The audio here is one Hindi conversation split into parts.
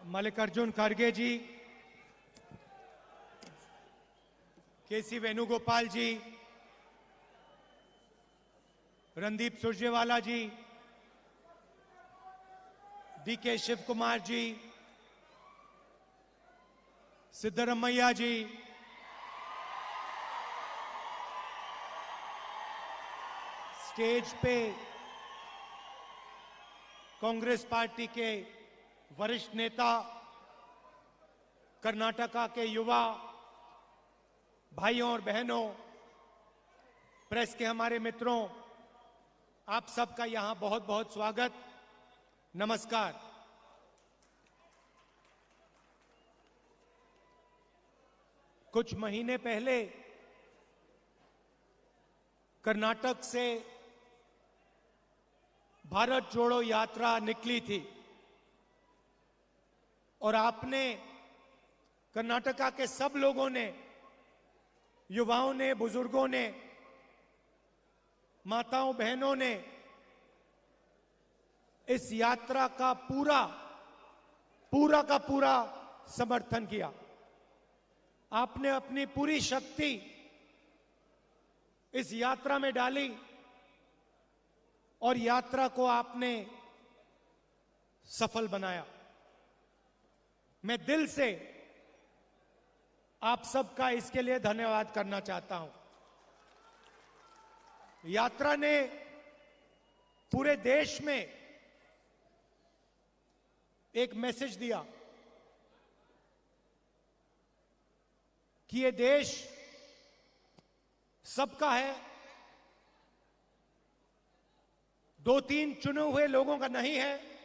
मल्लिकार्जुन खड़गे जी, केसी वेणुगोपाल जी, रणदीप सुरजेवाला जी, डीके शिव कुमार जी, सिद्धरमैया जी, स्टेज पे कांग्रेस पार्टी के वरिष्ठ नेता, कर्नाटका के युवा भाइयों और बहनों, प्रेस के हमारे मित्रों, आप सबका यहां बहुत बहुत स्वागत, नमस्कार। कुछ महीने पहले कर्नाटक से भारत जोड़ो यात्रा निकली थी और आपने, कर्नाटका के सब लोगों ने, युवाओं ने, बुजुर्गों ने, माताओं बहनों ने इस यात्रा का पूरा का पूरा समर्थन किया। आपने अपनी पूरी शक्ति इस यात्रा में डाली और यात्रा को आपने सफल बनाया। मैं दिल से आप सबका इसके लिए धन्यवाद करना चाहता हूं। यात्रा ने पूरे देश में एक मैसेज दिया कि ये देश सबका है, दो तीन चुने हुए लोगों का नहीं है,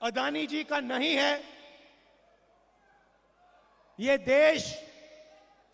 अदानी जी का नहीं है। ये देश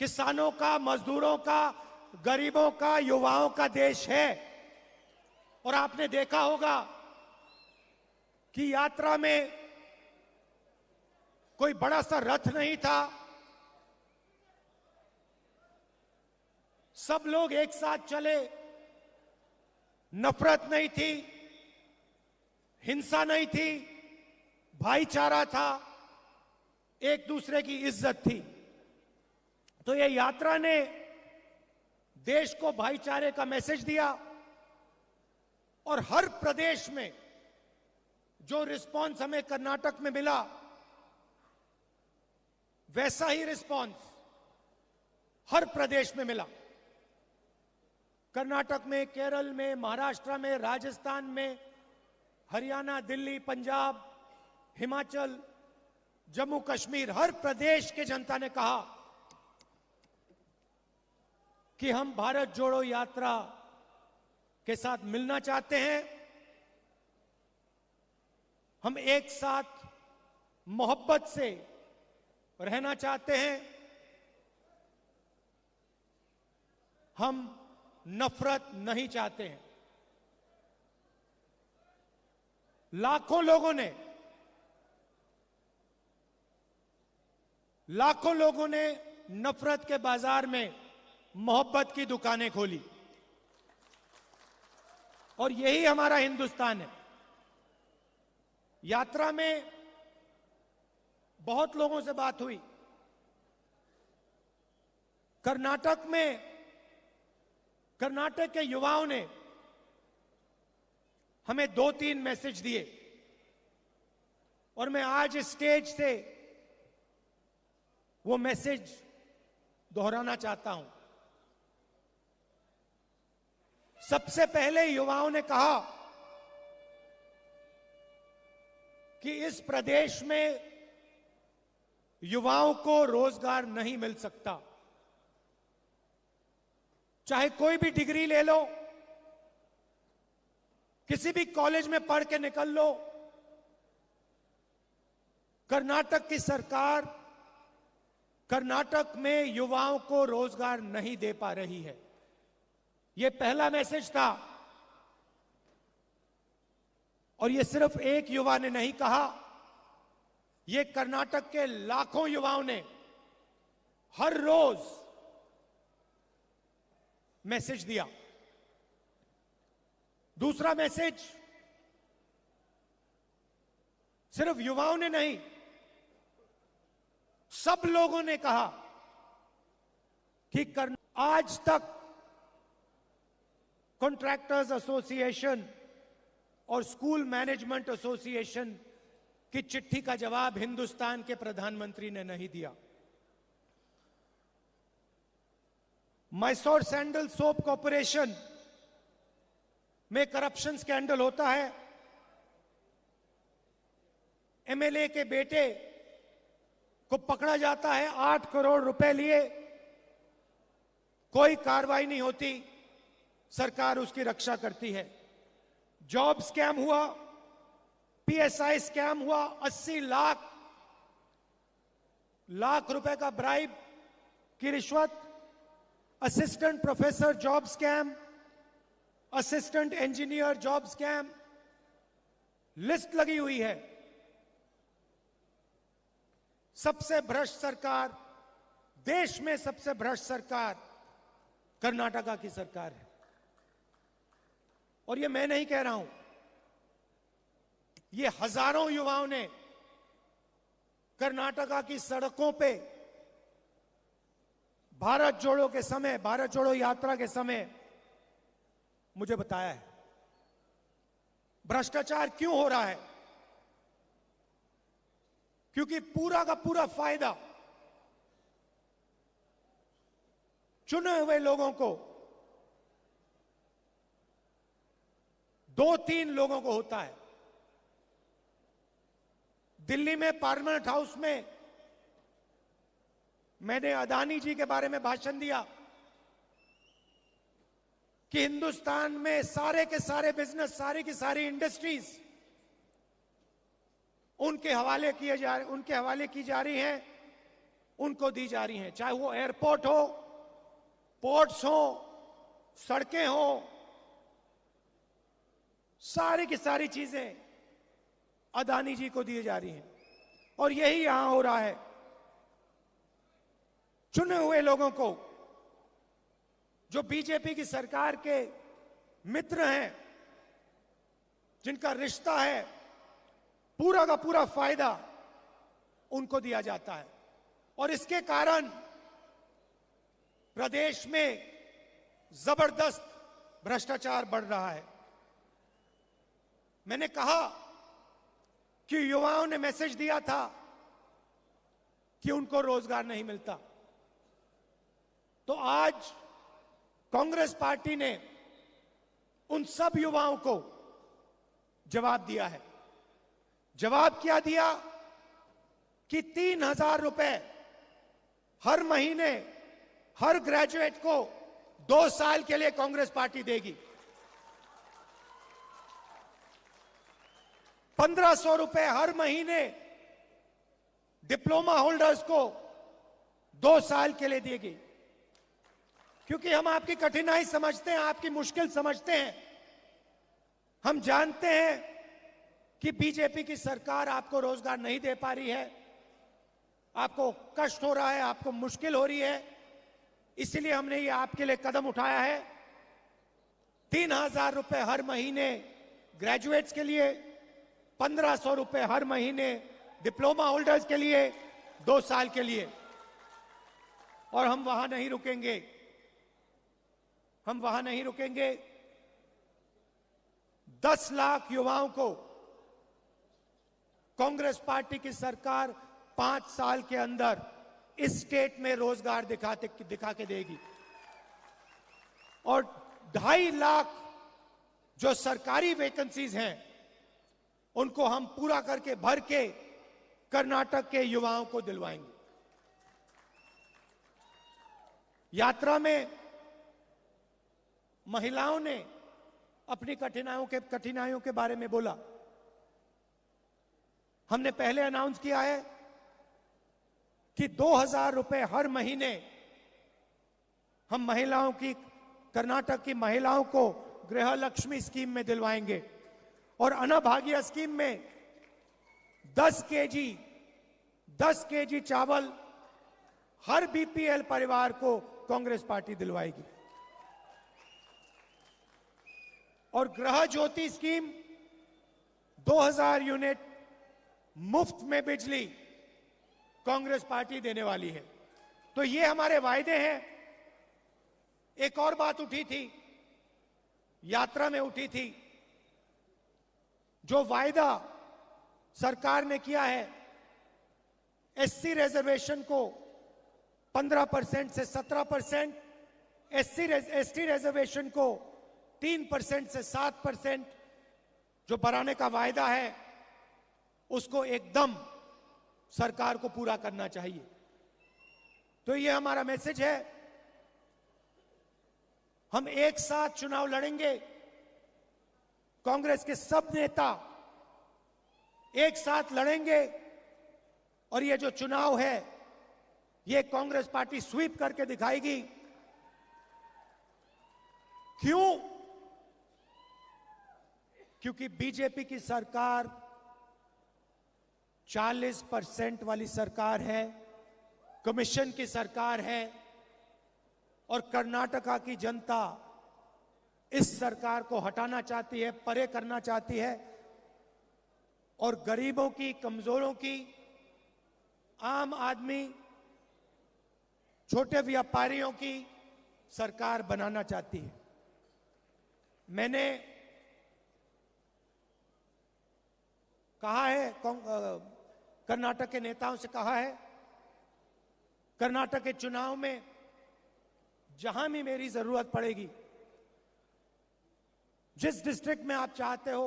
किसानों का, मजदूरों का, गरीबों का, युवाओं का देश है। और आपने देखा होगा कि यात्रा में कोई बड़ा सा रथ नहीं था, सब लोग एक साथ चले, नफरत नहीं थी, हिंसा नहीं थी, भाईचारा था, एक दूसरे की इज्जत थी। तो ये यात्रा ने देश को भाईचारे का मैसेज दिया और हर प्रदेश में जो रिस्पांस हमें कर्नाटक में मिला, वैसा ही रिस्पांस हर प्रदेश में मिला। कर्नाटक में, केरल में, महाराष्ट्र में, राजस्थान में, हरियाणा, दिल्ली, पंजाब, हिमाचल, जम्मू कश्मीर, हर प्रदेश के जनता ने कहा कि हम भारत जोड़ो यात्रा के साथ मिलना चाहते हैं, हम एक साथ मोहब्बत से रहना चाहते हैं, हम नफरत नहीं चाहते हैं। लाखों लोगों ने नफरत के बाजार में मोहब्बत की दुकानें खोली और यही हमारा हिंदुस्तान है। यात्रा में बहुत लोगों से बात हुई। कर्नाटक के युवाओं ने हमें दो तीन मैसेज दिए और मैं आज इस स्टेज से वो मैसेज दोहराना चाहता हूं। सबसे पहले युवाओं ने कहा कि इस प्रदेश में युवाओं को रोजगार नहीं मिल सकता। चाहे कोई भी डिग्री ले लो, किसी भी कॉलेज में पढ़ के निकल लो, कर्नाटक की सरकार कर्नाटक में युवाओं को रोजगार नहीं दे पा रही है। यह पहला मैसेज था और यह सिर्फ एक युवा ने नहीं कहा, यह कर्नाटक के लाखों युवाओं ने हर रोज मैसेज दिया। दूसरा मैसेज सिर्फ युवाओं ने नहीं, सब लोगों ने कहा कि आज तक कॉन्ट्रैक्टर्स एसोसिएशन और स्कूल मैनेजमेंट एसोसिएशन की चिट्ठी का जवाब हिंदुस्तान के प्रधानमंत्री ने नहीं दिया। मैसूर सैंडल सोप कॉर्पोरेशन में करप्शन स्कैंडल होता है, एमएलए के बेटे को पकड़ा जाता है, 8 करोड़ रुपए लिए, कोई कार्रवाई नहीं होती, सरकार उसकी रक्षा करती है। जॉब स्कैम हुआ, पीएसआई स्कैम हुआ, 80 लाख रुपए का ब्राइब की रिश्वत, assistant professor job scam, assistant engineer job scam, list लगी हुई है। सबसे भ्रष्ट सरकार, देश में सबसे भ्रष्ट सरकार कर्नाटका की सरकार है। और ये मैं नहीं कह रहा हूं, ये हजारों युवाओं ने कर्नाटका की सड़कों पे भारत जोड़ो के समय, भारत जोड़ो यात्रा के समय मुझे बताया है। भ्रष्टाचार क्यों हो रहा है? क्योंकि पूरा का पूरा फायदा चुने हुए लोगों को, 2-3 लोगों को होता है। दिल्ली में पार्लियामेंट हाउस में मैंने अदानी जी के बारे में भाषण दिया कि हिंदुस्तान में सारे के सारे बिजनेस, सारी की सारी इंडस्ट्रीज उनके हवाले की जा रही हैं, उनको दी जा रही हैं। चाहे वो एयरपोर्ट हो, पोर्ट्स हो, सड़कें हो, सारी की सारी चीजें अदानी जी को दी जा रही हैं। और यही यहां हो रहा है। चुने हुए लोगों को, जो बीजेपी की सरकार के मित्र हैं, जिनका रिश्ता है, पूरा का पूरा फायदा उनको दिया जाता है। और इसके कारण प्रदेश में जबरदस्त भ्रष्टाचार बढ़ रहा है। मैंने कहा कि युवाओं ने मैसेज दिया था कि उनको रोजगार नहीं मिलता, तो आज कांग्रेस पार्टी ने उन सब युवाओं को जवाब दिया है। जवाब क्या दिया कि 3,000 रुपए हर महीने हर ग्रेजुएट को 2 साल के लिए कांग्रेस पार्टी देगी। 1,500 रुपए हर महीने डिप्लोमा होल्डर्स को 2 साल के लिए देगी। क्योंकि हम आपकी कठिनाई समझते हैं, आपकी मुश्किल समझते हैं। हम जानते हैं कि बीजेपी की सरकार आपको रोजगार नहीं दे पा रही है, आपको कष्ट हो रहा है, आपको मुश्किल हो रही है, इसलिए हमने ये आपके लिए कदम उठाया है। 3,000 रुपए हर महीने ग्रेजुएट्स के लिए, 1,500 रुपए हर महीने डिप्लोमा होल्डर्स के लिए, 2 साल के लिए। और हम वहां नहीं रुकेंगे, हम वहां नहीं रुकेंगे। 10 लाख युवाओं को कांग्रेस पार्टी की सरकार 5 साल के अंदर इस स्टेट में रोजगार दिखा के देगी। और 2.5 लाख जो सरकारी वैकेंसीज हैं, उनको हम पूरा करके भर के कर्नाटक के युवाओं को दिलवाएंगे। यात्रा में महिलाओं ने अपनी कठिनाइयों के बारे में बोला। हमने पहले अनाउंस किया है कि 2,000 रुपए हर महीने हम महिलाओं की, कर्नाटक की महिलाओं को गृह लक्ष्मी स्कीम में दिलवाएंगे। और अन्नभाग्य स्कीम में 10 केजी चावल हर बीपीएल परिवार को कांग्रेस पार्टी दिलवाएगी। और गृह ज्योति स्कीम 2,000 यूनिट मुफ्त में बिजली कांग्रेस पार्टी देने वाली है। तो ये हमारे वायदे हैं। एक और बात उठी थी, यात्रा में उठी थी, जो वायदा सरकार ने किया है एससी रिजर्वेशन को 15% से 17%, एसटी रिजर्वेशन को 3% से 7% जो बढ़ाने का वायदा है, उसको एकदम सरकार को पूरा करना चाहिए। तो ये हमारा मैसेज है। हम एक साथ चुनाव लड़ेंगे। कांग्रेस के सब नेता एक साथ लड़ेंगे और ये जो चुनाव है ये कांग्रेस पार्टी स्वीप करके दिखाएगी। क्यों? क्योंकि बीजेपी की सरकार 40% वाली सरकार है, कमीशन की सरकार है और कर्नाटका की जनता इस सरकार को हटाना चाहती है, परे करना चाहती है और गरीबों की, कमजोरों की, आम आदमी, छोटे व्यापारियों की सरकार बनाना चाहती है। मैंने कहा है, कर्नाटक के नेताओं से कहा है, कर्नाटक के चुनाव में जहां भी मेरी जरूरत पड़ेगी, जिस डिस्ट्रिक्ट में आप चाहते हो,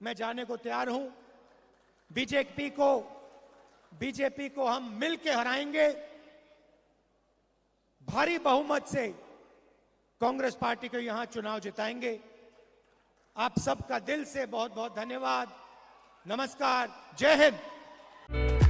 मैं जाने को तैयार हूं। बीजेपी को हम मिलके हराएंगे। भारी बहुमत से कांग्रेस पार्टी को यहां चुनाव जिताएंगे। आप सबका दिल से बहुत बहुत धन्यवाद। नमस्कार। जय हिंद।